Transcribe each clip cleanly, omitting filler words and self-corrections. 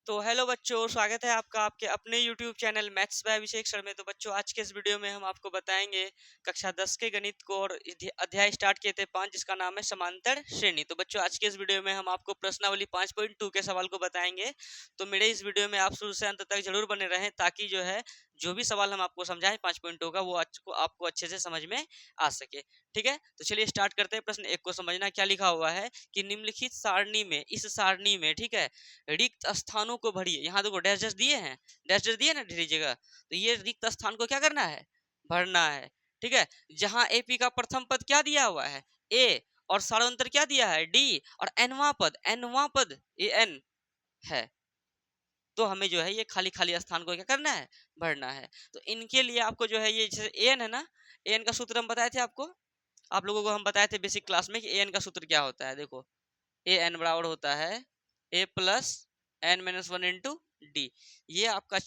तो हेलो बच्चों, स्वागत है आपका आपके अपने YouTube channel maths by Abhishek sir में। तो बच्चों, आज के इस वीडियो में हम आपको बताएंगे कक्षा 10 के गणित को, और अध्याय स्टार्ट किए थे 5, जिसका नाम है समांतर श्रेणी। तो बच्चों, आज के इस वीडियो में हम आपको प्रश्नावली 5.2 के सवाल को बताएंगे। तो मेरे इस वीडियो में आप शुरू से अंत तक जरूर बने रहें, ताकि जो भी सवाल हम आपको समझाएं 5.2 का, वो आपको अच्छे से समझ में आ सके। ठीक है, तो चलिए स्टार्ट करते हैं। प्रश्न 1 को समझना क्या लिखा हुआ है कि निम्नलिखित सारणी में, इस सारणी में, ठीक है, रिक्त स्थानों को भरिए। यहाँ देखो डैश डैश दिए हैं, डैश डैश दिए ना ढेरी जगह, तो ये रिक्त स्थान को क्या करना है, भरना है। ठीक है, जहां एपी का प्रथम पद क्या दिया हुआ है, ए, और सारांतर क्या दिया है, डी, और एनवा पद ए एन है, तो हमें ये खाली खाली स्थान को क्या करना है, भरना है। तो इनके लिए आपको ये जैसे एन है ना, एन का सूत्र हम बताए थे आपको, आप लोगों को हम बताए थे बेसिक क्लास में कि एन का सूत्र क्या होता है। देखो, ए एन बराबर होता है a plus n minus one into d. ये आपका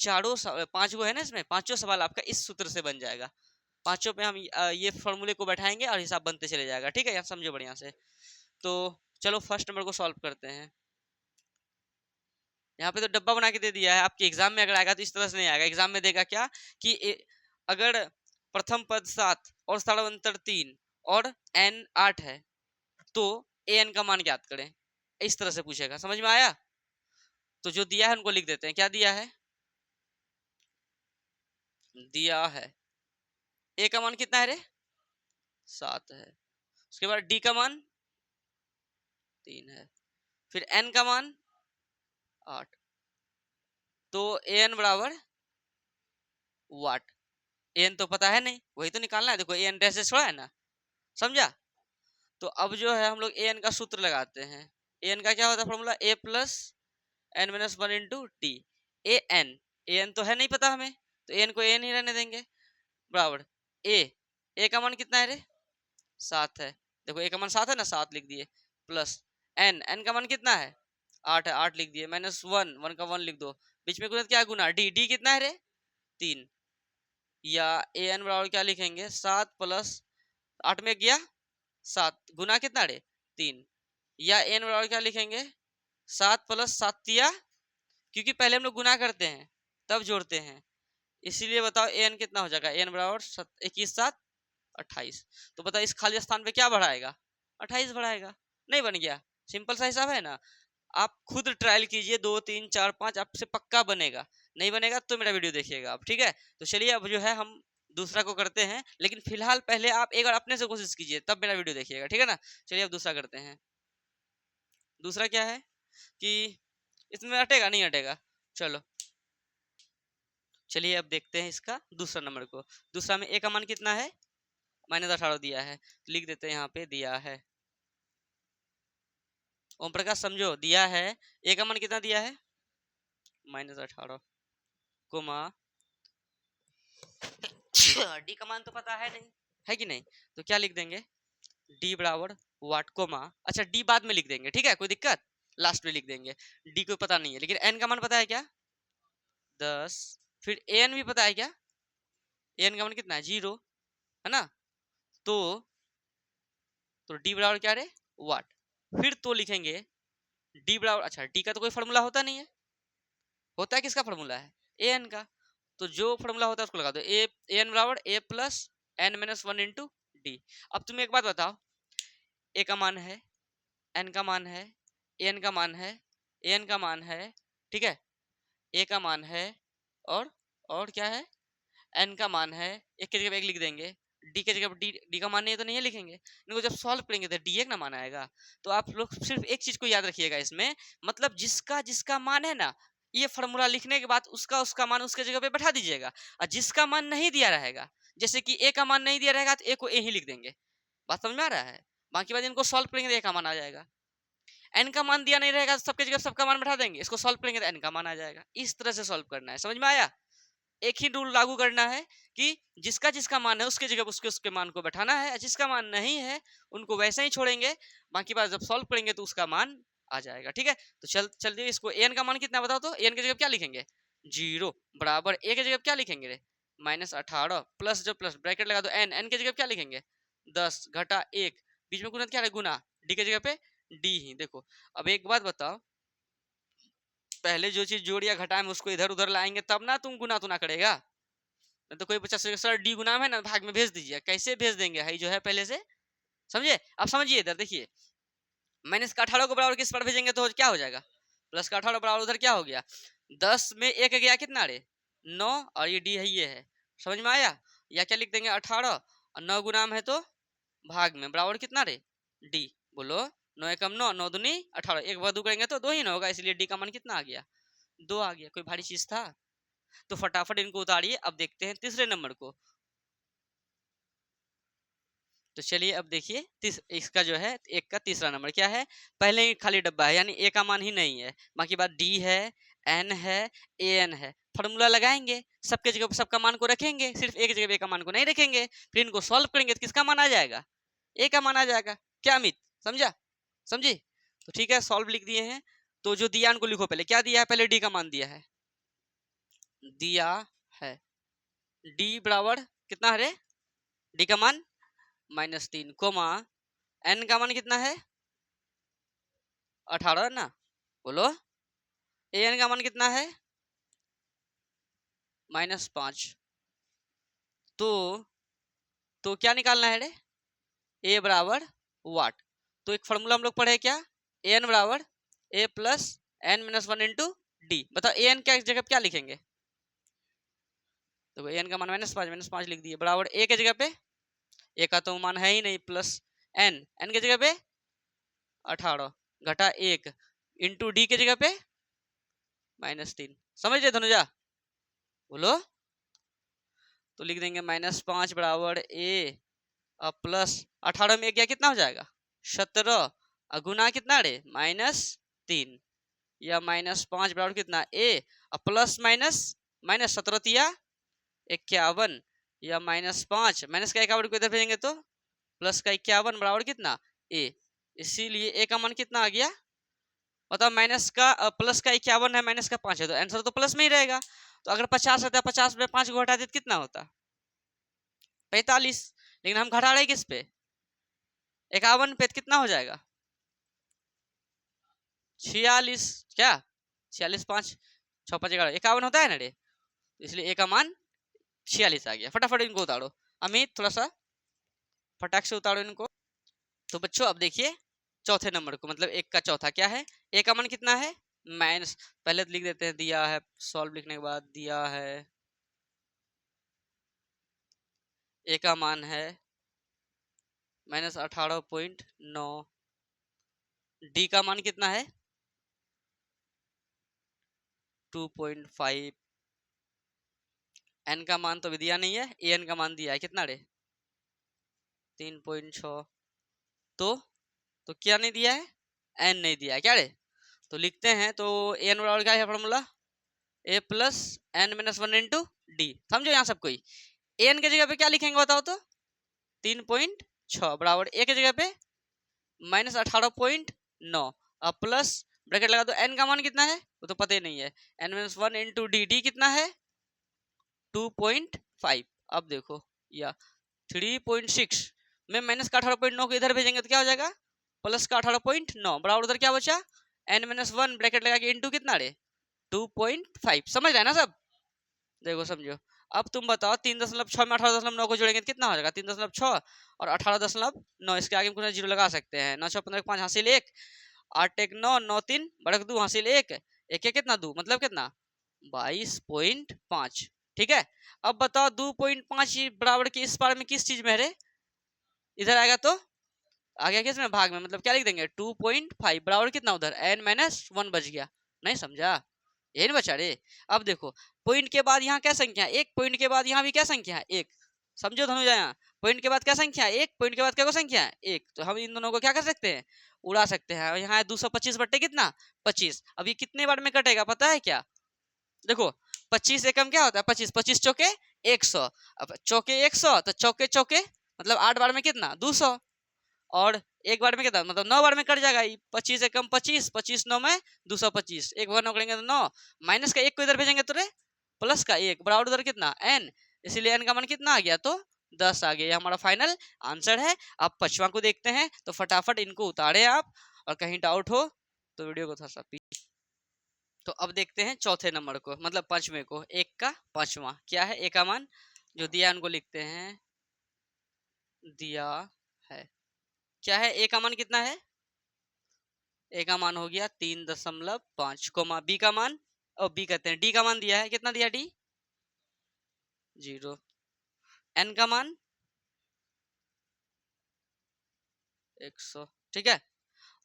पांच गो है ना, इसमें पांचों सवाल आपका इस सूत्र से बन जाएगा। पांचों पे हम ये फॉर्मूले को बैठाएंगे और हिसाब बनते चले जाएगा। ठीक है, यार समझो बढ़िया से। तो चलो फर्स्ट नंबर को सॉल्व करते हैं। यहाँ पे तो डब्बा बना के दे दिया है। आपके एग्जाम में अगर आएगा तो इस तरह से नहीं आएगा। एग्जाम में देगा क्या कि अगर प्रथम पद 7 और सारांतर 3 और एन 8 है, तो ए एन का मान ज्ञात करें। इस तरह से पूछेगा, समझ में आया? तो जो दिया है उनको लिख देते हैं। क्या दिया है, दिया है ए का मान कितना है रे, 7 है। उसके बाद डी का मान 3 है, फिर एन का मान 8। तो ए एन बराबर वाट। ए एन तो पता है नहीं, वही तो निकालना है। देखो ए एन डैश छोड़ा है ना, समझा? तो अब हम लोग ए एन का सूत्र लगाते हैं। ए एन का क्या होता है formula, a plus n minus one into t. A n तो है नहीं पता हमें, तो ए एन को ए एन ही रहने देंगे, बराबर ए का मान कितना है रे, 7 है। देखो ए का मान 7 है ना, 7 लिख दिए, प्लस एन का मान कितना है, 8 है, 8 लिख दिए, माइनस वन का 1 लिख दो। बीच में क्या है, गुना। डी कितना है रे, 3। या ए एन बराबर क्या लिखेंगे, 7 प्लस 8 में गया 7, गुना कितना रे, 3। या एन बराबर क्या लिखेंगे, 7 प्लस 7 तिया, क्योंकि पहले हम लोग गुना करते हैं तब जोड़ते हैं, इसीलिए बताओ ए एन कितना हो जाएगा। एन बराबर 21 7 28। तो बताओ इस खाली स्थान पे क्या बढ़ाएगा, 28 बढ़ाएगा। नहीं बन गया, सिंपल सा हिसाब है ना। आप खुद ट्रायल कीजिए, 2 3 4 5, आपसे पक्का बनेगा। नहीं बनेगा तो मेरा वीडियो देखिएगा आप। ठीक है, तो चलिए अब हम दूसरा को करते हैं, लेकिन फिलहाल पहले आप एक बार अपने से कोशिश कीजिए, तब मेरा वीडियो देखिएगा। ठीक है ना, चलिए अब दूसरा करते हैं। दूसरा क्या है कि इसमें अटेगा नहीं अटेगा, चलो चलिए अब देखते हैं इसका दूसरा नंबर को। दूसरा में ए का मान कितना है, -18 दिया है, तो लिख देते हैं यहाँ पे दिया है। ओम प्रकाश समझो, दिया है ए का मान कितना दिया है, -18, कोमा डी का मान तो पता है नहीं, है कि नहीं? तो क्या लिख देंगे, डी बराबर वाट, कोमा, अच्छा डी बाद में लिख देंगे, ठीक है, कोई दिक्कत, लास्ट में लिख देंगे। डी को पता नहीं है, लेकिन एन का मान पता है क्या, 10। फिर एन भी पता है क्या, एन का मान कितना है, 0, है ना। तो डी बराबर क्या रे, वाट। फिर तो लिखेंगे डी बराबर, अच्छा डी का तो कोई फॉर्मूला होता नहीं है, होता है किसका फॉर्मूला है, ए एन का। तो जो फॉर्मूला होता है उसको लगा दो, ए एन बराबर a plus n minus one into d. अब तुम एक बात बताओ, ए का मान है, एन का मान है, एन का मान है, एन का मान है, ठीक है, ए का मान है, और क्या है, एन का मान है। एक की जगह एक लिख देंगे, डी के जगह डी का मान नहीं है तो नहीं लिखेंगे, इनको जब सॉल्व करेंगे तो डी एक ना मान आएगा। तो आप लोग सिर्फ एक चीज को याद रखिएगा इसमें, मतलब जिसका जिसका मान है ना, ये फॉर्मूला लिखने के बाद उसका उसका मान उसके जगह पे बैठा दीजिएगा। और जिसका मान नहीं दिया रहेगा, जैसे कि ए का मान नहीं दिया रहेगा, तो ए को ए ही लिख देंगे। बात समझ में आ रहा है? बाकी बात इनको सॉल्व करेंगे तो ए का मान आ जाएगा। एन का मान दिया नहीं रहेगा तो सबके जगह सबका मान बैठा देंगे, इसको सॉल्व करेंगे तो एन का मान आ जाएगा। इस तरह से सॉल्व करना है, समझ में आया? एक ही रूल लागू करना है कि जिसका जिसका मान है उसके जगह उसके उसके मान को बैठाना है, जिसका मान नहीं है उनको वैसे ही छोड़ेंगे। बाकी बात जब सॉल्व करेंगे तो उसका मान आ जाएगा। ठीक है, तो चलिए इसको एन का मान कितना बताओ, तो एन की जगह क्या लिखेंगे, 0 बराबर ए की जगह क्या लिखेंगे रे, -18, प्लस जो प्लस ब्रैकेट लगा दो, एन की जगह क्या लिखेंगे, 10 घटा 1, बीच में गुना क्या है, गुना, डी की जगह पे डी ही। देखो अब एक बात बताओ, पहले जो चीज जोड़ या घटाएं उसको इधर उधर लाएंगे तब ना तुम गुना तुना करेगा। नहीं तो कोई बच्चा सोचेगा सर डी गुना है ना भाग में भेज दीजिए, कैसे भेज देंगे, है जो है पहले से, समझे। अब समझिए इधर देखिए, माइनस का 18 को बराबर किस पर भेजेंगे तो क्या हो जाएगा, प्लस का 18 बराबर उधर क्या हो गया, 10 में 1 गया कितना रे 9, और ये डी है ये है, समझ में आया। या क्या लिख देंगे 18 और 9 गुना में है तो भाग में बराबर कितना रे डी, बोलो 9 एकम 9, 9 दूनी 18, एक बार दो करेंगे तो 2 ही ना होगा, इसलिए डी का मान कितना आ गया 2 आ गया। कोई भारी चीज था। तो फटाफट इनको उतारिए। अब देखते हैं तीसरे नंबर को। तो चलिए अब देखिए इसका जो है एक का तीसरा नंबर क्या है, पहले ही खाली डब्बा है यानी ए का मान ही नहीं है, बाकी बात डी है, एन है, ए एन है। फॉर्मूला लगाएंगे, सबके जगह पर सबका मान को रखेंगे, सिर्फ एक जगह पे ए का मान को नहीं रखेंगे। फिर इनको सॉल्व करेंगे तो किसका मान आ जाएगा, ए का मान आ जाएगा। क्या अमित, समझा, समझी। तो ठीक है, सॉल्व लिख दिए हैं। तो जो दिया उनको लिखो, पहले क्या दिया है, पहले डी का मान दिया है, दिया है डी बराबर कितना है रे, डी का मान -3 कोमा एन का मान कितना है 18 ना, बोलो ए एन का मान कितना है -5। तो क्या निकालना है रे, ए बराबर वाट। तो एक फॉर्मूला हम लोग पढ़े क्या, ए एन बराबर a plus n minus 1 into d. बताओ ए एन क्या जगह पे क्या लिखेंगे, तो ए एन का मान -5 लिख दिए, बराबर ए के जगह पे, ए का तो मान है ही नहीं, प्लस एन, एन के जगह पे 18 घटा 1 इंटू डी के जगह पे -3। समझ रहे धनुजा, बोलो। तो लिख देंगे -5 बराबर ए और प्लस 18 में गया कितना हो जाएगा 17, गुना कितना रे -3, या -5 बराबर कितना ए और प्लस माइनस माइनस 17 तिया 51, या -5 माइनस का 51 को इधर भेजेंगे तो प्लस का 51 बराबर कितना ए। इसीलिए ए का मान कितना आ गया, बताओ, माइनस का प्लस का 51 है, माइनस का 5 है, तो आंसर तो प्लस में ही रहेगा। तो अगर 50 रहता है, 50 में 5 को घटा देते कितना होता 45, लेकिन हम घटा रहे किस पे 51 पे, कितना हो जाएगा 46, क्या 46 5 6 5 11 51 होता है ना रे, इसलिए ए का मान 46 आ गया। फटाफट इनको उतारो, अमित थोड़ा सा फटाक से उतारो इनको। तो बच्चों अब देखिए चौथे नंबर को, मतलब एक का चौथा क्या है, ए का मान कितना है माइनस, पहले तो लिख देते हैं दिया है, सॉल्व लिखने के बाद दिया है ए का मान है -18.9, डी का मान कितना है 2.5, एन का मान तो भी दिया नहीं है, ए एन का मान दिया है कितना रे 3.6। तो क्या नहीं दिया है, एन नहीं दिया है क्या रे। तो लिखते हैं, तो ए एन बराबर क्या है formula, a plus n minus 1 into d. समझो यहाँ सब कोई, ए एन के जगह पे क्या लिखेंगे बताओ तो 3.6 बराबर ए के जगह पे -18.9 और प्लस ब्रैकेट लगा दो, एन का मान कितना है वो तो पता ही नहीं है, n minus 1 into d, d कितना है 2.5। अब देखो या 3.6 में माइनस का 18.9 को इधर भेजेंगे तो क्या हो जाएगा प्लस का 18.9 बराबर उधर क्या बचा एन माइनस 1 ब्रैकेट लगा के इंटू कितना रे 2.5। समझ रहे हैं ना सब, देखो समझो। अब तुम बताओ 3.6 में 18.9 को जोड़ेंगे तो कितना हो जाएगा 3.6 और 18.9, इसके आगे कुछ जीरो लगा सकते हैं, 9 6 15 5 हासिल 1, 8 1 9 9 3 बढ़क 2 हासिल 1, 1 कितना 2 मतलब कितना 22.5। ठीक है, अब बताओ 2.5 बराबर की इस बार में किस चीज में है, इधर आएगा तो आ गया किस में भाग में, मतलब क्या लिख देंगे 2.5 बराबर कितना उधर एन माइनस 1 बच गया। नहीं समझा, यही नहीं बचा रे। अब देखो पॉइंट के बाद यहाँ क्या संख्या एक, पॉइंट के बाद यहाँ भी क्या संख्या है एक, समझो धनुजा, यहाँ पॉइंट के बाद क्या संख्या एक, पॉइंट के बाद क्या संख्या है एक, तो हम इन दोनों को क्या कर सकते हैं उड़ा सकते हैं। यहाँ 225 बट्टे कितना 25, अब ये कितने बार में कटेगा पता है क्या, देखो 25 एकम क्या होता है 25, 25 चौके 100, अब चौके 100 तो चौके चौके मतलब 8 बार में कितना 200, और एक बार में कितना मतलब 9 बार में कट जाएगा, 25 एकम 25, 25 9 में 225, एक बार 9 करेंगे तो 9, माइनस का 1 को इधर भेजेंगे तो रे प्लस का 1 बराबर उधर कितना n, इसीलिए n का मान कितना आ गया तो 10 आ गया। ये हमारा फाइनल आंसर है। अब पांचवा को देखते हैं, तो फटाफट इनको उतारे आप, और कहीं डाउट हो तो वीडियो को थोड़ा सा तो अब देखते हैं चौथे नंबर को, मतलब पांचवें को, एक का पांचवा क्या है, ए का मान जो दिया है उनको लिखते हैं, दिया है क्या है, ए का मान कितना है, ए का मान हो गया 3.5 कोमा बी का मान, और बी कहते हैं डी का मान दिया है, कितना दिया डी 0, एन का मान 100, ठीक है,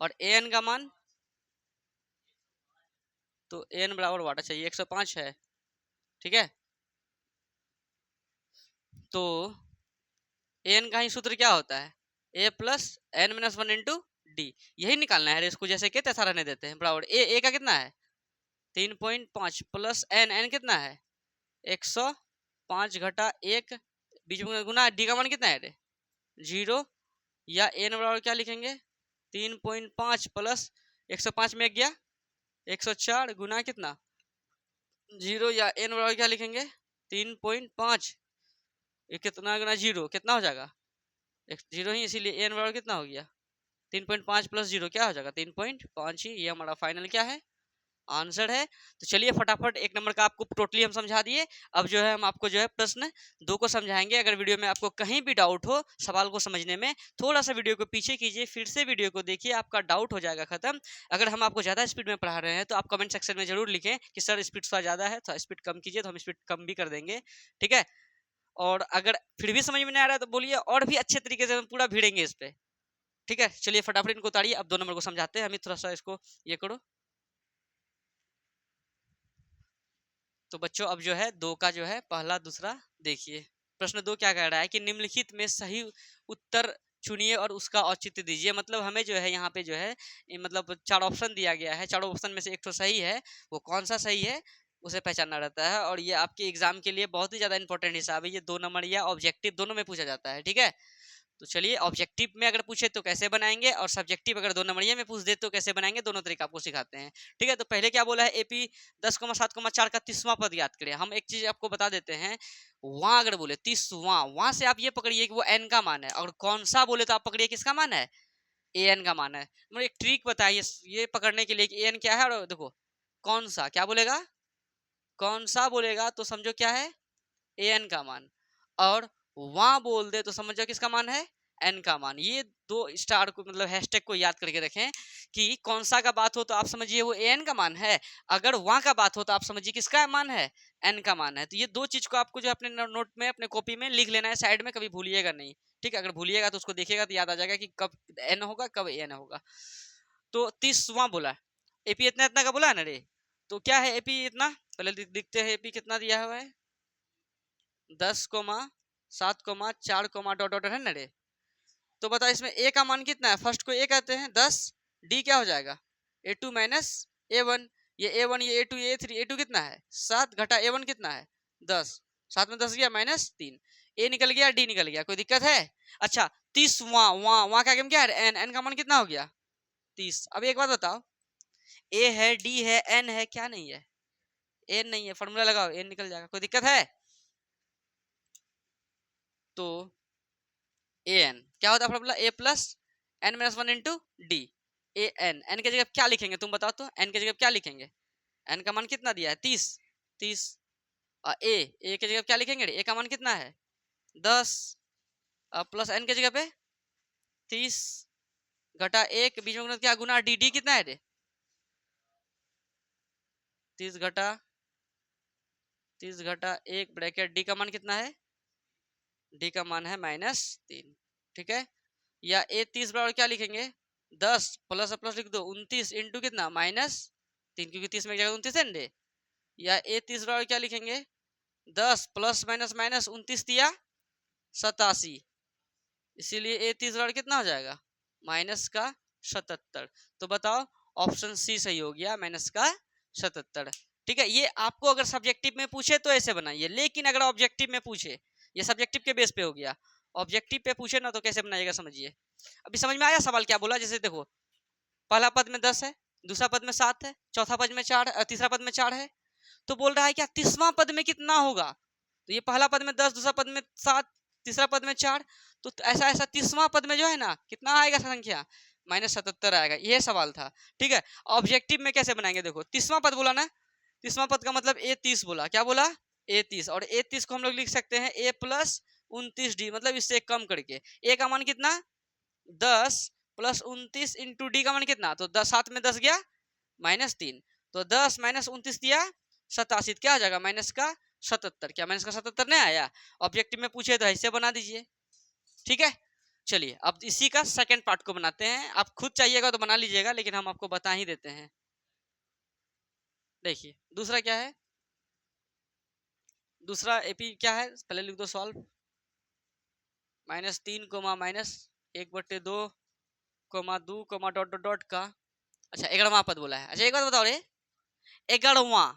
और ए एन का मान, तो ए एन बराबर वाटा चाहिए 105 है, ठीक है। तो ए एन का ही सूत्र क्या होता है, a plus n minus one into d, यही निकालना है, इसको जैसे के तैसा रहने देते हैं, बराबर ए का कितना है 3.5 प्लस एन, एन कितना है 105 घटा 1, बीच में गुना, डी का मान कितना है 0, या एन बराबर क्या लिखेंगे 3.5 प्लस 105 में गया 104 गुना कितना 0, या एन बराबर क्या लिखेंगे 3.5, ये कितना गुना 0 कितना हो जाएगा 0 ही, इसीलिए एन बराबर कितना हो गया 3.5 प्लस 0 क्या हो जाएगा 3.5 ही, ये हमारा फाइनल क्या है आंसर है। तो चलिए फटाफट एक नंबर का आपको टोटली हम समझा दिए। अब जो है हम आपको जो है प्रश्न 2 को समझाएंगे। अगर वीडियो में आपको कहीं भी डाउट हो सवाल को समझने में, थोड़ा सा वीडियो को पीछे कीजिए, फिर से वीडियो को देखिए, आपका डाउट हो जाएगा खत्म। अगर हम आपको ज़्यादा स्पीड में पढ़ा रहे हैं तो आप कमेंट सेक्शन में जरूर लिखें कि सर स्पीड थोड़ा ज़्यादा है, थोड़ा स्पीड कम कीजिए, तो हम स्पीड कम भी कर देंगे, ठीक है। और अगर फिर भी समझ में नहीं आ रहा है तो बोलिए, और भी अच्छे तरीके से हम पूरा भिड़ेंगे इस पे, ठीक है। चलिए फटाफट इनको उतारिए। अब 2 नंबर को समझाते हैं, हमें थोड़ा सा इसको ये करो। तो बच्चों अब जो है 2 का जो है पहला दूसरा देखिए, प्रश्न 2 क्या कह रहा है कि निम्नलिखित में सही उत्तर चुनिए और उसका औचित्य दीजिए। मतलब हमें जो है यहाँ पे जो है मतलब 4 ऑप्शन दिया गया है, चारों ऑप्शन में से एक तो सही है, वो कौन सा सही है उसे पहचानना रहता है। और ये आपके एग्जाम के लिए बहुत ही ज्यादा इंपॉर्टेंट हिसाब है, ये 2 नंबर या ऑब्जेक्टिव दोनों में पूछा जाता है, ठीक है। तो चलिए ऑब्जेक्टिव में अगर पूछे तो कैसे बनाएंगे, और सब्जेक्टिव अगर 2 नंबरिया में पूछ दे तो कैसे बनाएंगे, दोनों तरीका आपको सिखाते हैं, ठीक है। तो पहले क्या बोला है, एपी 10,7,4 का 30वां पद याद करें। हम एक चीज आपको बता देते हैं, वहां अगर बोले 30वां, वहां से आप ये पकड़िए कि वो एन का मान है, और कौन सा बोले तो आप पकड़िए किसका मान है, ए एन का मान है। मतलब एक ट्रिक बताइए ये पकड़ने के लिए कि ए एन क्या है, और देखो कौन सा क्या बोलेगा, कौन सा बोलेगा तो समझो क्या है ए एन का मान, और वहां बोल दे तो समझो किसका मान है एन का मान। ये 2 स्टार को मतलब हैशटैग को याद करके रखें कि कौन सा का बात हो तो आप समझिए वो ए एन का मान है, अगर वहां का बात हो तो आप समझिए किसका मान है एन का मान है। तो ये 2 चीज को आपको जो अपने नोट में अपने कॉपी में लिख लेना है साइड में, कभी भूलिएगा नहीं, ठीक है। अगर भूलिएगा तो उसको देखिएगा तो याद आ जाएगा कि कब एन होगा कब एन होगा। तो 30वां बोला, एपी इतना इतना का बोला है ना रे, तो क्या है एपी इतना, पहले दिखते हैं एपी कितना दिया हुआ है 10,7,4 डॉट डॉट है ना रे। तो बता इसमें ए का मान कितना है, फर्स्ट को ए कहते हैं 10, डी क्या हो जाएगा A2 माइनस A1, ये A1 ये A2 ये A3, A2 कितना है 7 घटा A1 कितना है 10, 7 में 10 गया -3, ए निकल गया डी निकल गया, कोई दिक्कत है। अच्छा 30 वहां का क्या है एन, एन का मान कितना हो गया 30। अब एक बात बताओ, ए है डी है एन है, क्या नहीं है एन नहीं है, फॉर्मूला लगाओ एन निकल जाएगा, कोई दिक्कत है। तो ए एन क्या होता है formula, a plus n minus one into d, a n, n की जगह क्या लिखेंगे तुम बताओ तो, एन की जगह क्या लिखेंगे, एन का मान कितना दिया है 30, 30, और ए की जगह क्या लिखेंगे, ए का मान कितना है 10, प्लस एन की जगह पे 30 घटा 1, बीच में क्या गुना डी, डी कितना है रे 30 घटा 1 ब्रैकेट डी का मान कितना है, डी का मान है -3, ठीक है। या ए 30 बराबर क्या लिखेंगे 10 प्लस प्लस लिख दो 29 इंटू कितना -3, क्योंकि 30 में जगह 29 है ना। या ए 30 बराबर क्या लिखेंगे 10 प्लस माइनस माइनस 29 दिया 87, इसीलिए ए 30 बराबर कितना हो जाएगा -77। तो बताओ ऑप्शन सी सही हो गया, -77, ठीक है। ये आपको अगर सब्जेक्टिव में पूछे तो ऐसे बनाइए, लेकिन अगर ऑब्जेक्टिव में पूछे, ये सब्जेक्टिव के बेस पे हो गया, ऑब्जेक्टिव पे पूछे ना तो कैसे बनाइएगा समझिए। अभी समझ में आया सवाल क्या बोला, जैसे देखो पहला पद में 10 है, दूसरा पद में 7 है, चौथा पद में 4 है, तीसरा पद में 4 है, तो बोल रहा है क्या 30वां पद में कितना होगा। तो ये पहला पद में 10, दूसरा पद में 7, तीसरा पद में 4, तो ऐसा ऐसा 30वां पद में जो है ना कितना आएगा संख्या -77 आएगा, ये सवाल था। ठीक है, ऑब्जेक्टिव में कैसे बनाएंगे, देखो 30वां पद बोला ना, 30वां पद का मतलब A30 बोला, क्या बोला, A30, और A30 को हम लोग लिख सकते हैं A प्लस 29D, मतलब इससे एक कम करके। A का मान कितना, 10 प्लस 29 इंटू डी का मान कितना, तो 10, 7 में 10 गया -3, तो 10 माइनस 29 दिया 87, क्या आ जाएगा माइनस का 77, क्या माइनस का 77 नहीं आया, ऑब्जेक्टिव में पूछे तो ऐसे बना दीजिए। ठीक है, चलिए अब इसी का सेकंड पार्ट को बनाते हैं, आप खुद चाहिएगा तो बना लीजिएगा, लेकिन हम आपको बता ही देते हैं। देखिए दूसरा क्या है, दूसरा एपी क्या है, पहले लिख दो solve, -3 comma -1/2 comma 2 comma dot dot dot का। अच्छा 11वां पद बोला है। अच्छा एक बात बताओ रे, 11वां,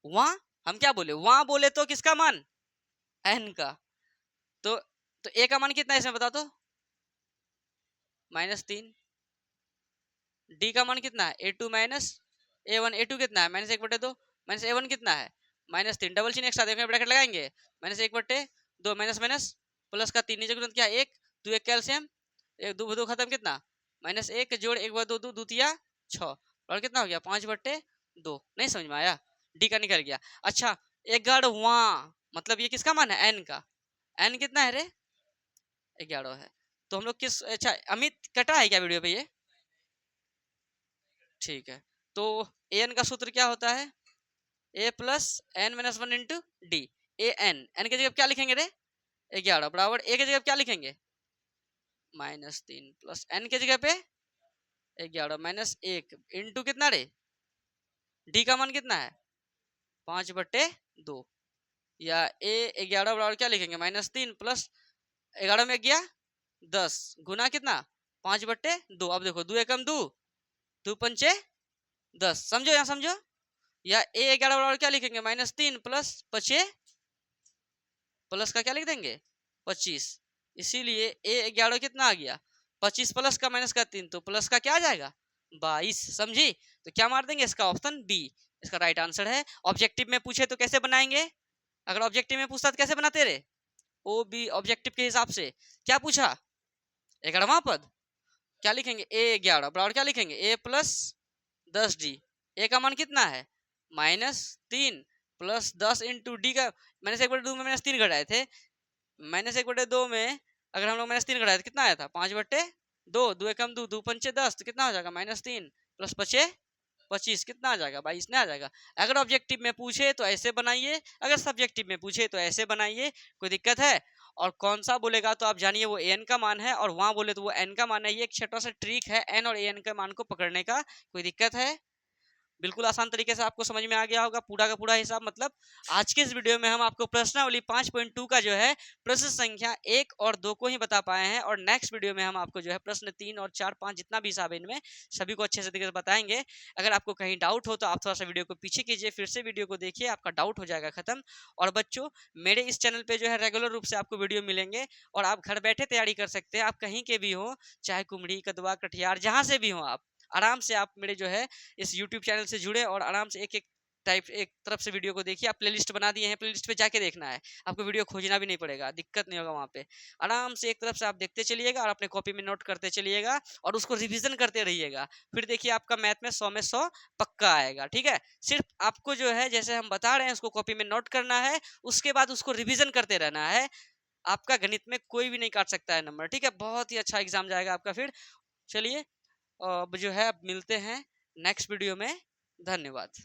वहां हम क्या बोले, वहां बोले तो किसका मान, n का, तो a का मान कितना है इसमें बता दो, -3, d का मान कितना है a2 माइनस a1, a2 कितना है -1/2, -a1 कितना है -3, डबल चिन्ह एक साथ देखने ब्रैकेट लगाएंगे, -1/2, माइनस माइनस प्लस का 3 नीचे तुरंत क्या 1 2 1 कैल्शियम, 1 2 2 खत्म, कितना -1 जोड़ 1/2 2 2 6, और कितना हो गया 5/2, नहीं समझ में आया, डी का निकल गया। अच्छा 11वां मतलब ये किसका मान है, n का, n कितना है रे 11 है, तो हम लोग किस, अच्छा अमित कटा है क्या वीडियो पे ये, ठीक है, तो an का सूत्र क्या होता है, a plus n minus 1 into d, a n की जगह क्या लिखेंगे रे 11 बराबर a की जगह क्या लिखेंगे -3 प्लस n की जगह पे 11 -1 इंटू कितना रे, डी का मान कितना है 5/2, या a 11 बराबर क्या लिखेंगे -3 प्लस 11 में गया 10 गुना कितना 5/2, अब देखो 2 एकम 2 2 पंचे 10, समझो यहाँ समझो, या a 11 बराबर क्या लिखेंगे -3 प्लस 5 प्लस का क्या लिख देंगे 25, इसीलिए a 11 कितना आ गया 25 प्लस का माइनस का 3, तो प्लस का क्या आ जाएगा 22, समझी, तो क्या मार देंगे इसका ऑप्शन बी, इसका राइट आंसर है। ऑब्जेक्टिव में पूछे तो कैसे बनाएंगे, अगर ऑब्जेक्टिव में पूछता तो कैसे बनाते रे, ओ बी ऑब्जेक्टिव के हिसाब से, क्या पूछा 11वां पद, क्या लिखेंगे a 11 बराबर क्या लिखेंगे a प्लस 10d, a का मान कितना है -3 प्लस 10 इंटू डी का -1/2 में -3 घटाए थे, -1/2 में अगर हम लोग -3 घटाए तो कितना आया था 5/2, 2 एकम 2 2 पंचे 10, तो कितना हो जाएगा -3 प्लस 5 25, कितना आ जाएगा 22 नहीं आ जाएगा। अगर ऑब्जेक्टिव में पूछे तो ऐसे बनाइए, अगर सब्जेक्टिव में पूछे तो ऐसे बनाइए, कोई दिक्कत है, और कौन सा बोलेगा तो आप जानिए वो एन का मान है, और वहां बोले तो वो एन का मान है, ये एक छोटा सा ट्रिक है एन और एन के मान को पकड़ने का, कोई दिक्कत है, बिल्कुल आसान तरीके से आपको समझ में आ गया होगा पूरा का पूरा हिसाब। मतलब आज के इस वीडियो में हम आपको प्रश्नावली 5.2 का जो है प्रश्न संख्या 1 और 2 को ही बता पाए हैं, और नेक्स्ट वीडियो में हम आपको जो है प्रश्न 3 और 4 5 जितना भी हिसाब है इनमें सभी को अच्छे से तरीके से बताएंगे। अगर आपको कहीं डाउट हो तो आप थोड़ा सा वीडियो को पीछे कीजिए, फिर से वीडियो को देखिए, आपका डाउट हो जाएगा खत्म। और बच्चों मेरे इस चैनल पे जो है रेगुलर रूप से आपको वीडियो मिलेंगे, और आप घर बैठे तैयारी कर सकते हैं, आप कहीं के भी हो, चाहे कुमड़ी कदवा कटिहार जहाँ से भी हो, आप आराम से आप मेरे जो है इस YouTube चैनल से जुड़े और आराम से एक एक टाइप एक तरफ से वीडियो को देखिए। आप प्लेलिस्ट बना दिए हैं, प्लेलिस्ट पे जाके देखना है, आपको वीडियो खोजना भी नहीं पड़ेगा, दिक्कत नहीं होगा वहाँ पे, आराम से एक तरफ से आप देखते चलिएगा और अपने कॉपी में नोट करते चलिएगा और उसको रिवीजन करते रहिएगा। फिर देखिए आपका मैथ में 100 में 100 पक्का आएगा। ठीक है, सिर्फ आपको जो है जैसे हम बता रहे हैं उसको कॉपी में नोट करना है, उसके बाद उसको रिविजन करते रहना है, आपका गणित में कोई भी नहीं काट सकता है नंबर। ठीक है, बहुत ही अच्छा एग्जाम जाएगा आपका। फिर चलिए अब जो है अब मिलते हैं नेक्स्ट वीडियो में, धन्यवाद।